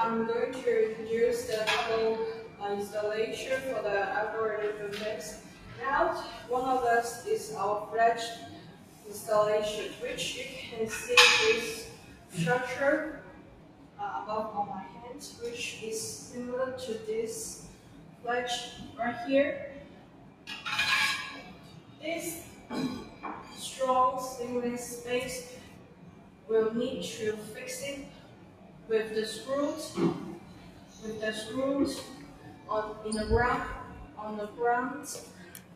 I'm going to introduce the double installation for the outdoor electric fence. Now, one of us is our flash installation, which you can see this structure above on my hands, which is similar to this flash right here. This strong stainless base will need to fix it with the screws on the ground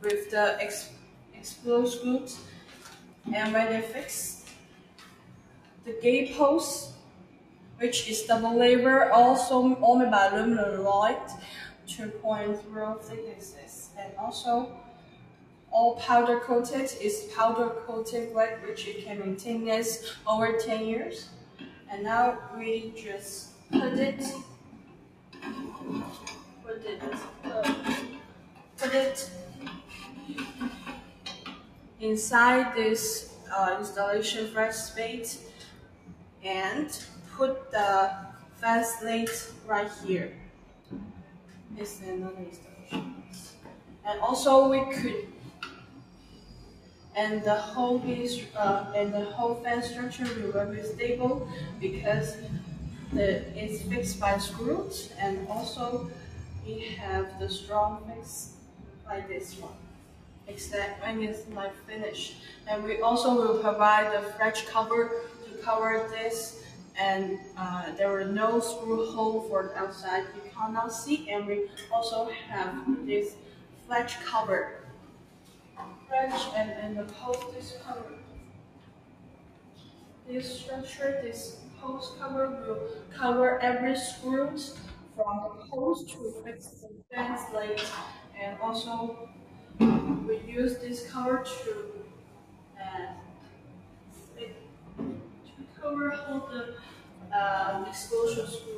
with the explode screws. And when they fix the gate post, which is double layer, also made by aluminum alloy, 2.0 thicknesses, and also all powder coated is powder coated black, which you can maintain this over 10 years. And now we just put it inside this installation flash space and put the fence plate right here. It's another installation. And also we could, and the whole fence structure will be stable because it's fixed by screws, and also we have the strong fix like this one, except when it's like finished. And we also will provide the flash cover to cover this, and there were no screw hole for the outside, you cannot see. And we also have this flash cover, and the post this cover. This structure, this post cover will cover every screw from the post to fix the fence plate, and also we use this cover to hold the explosion screw.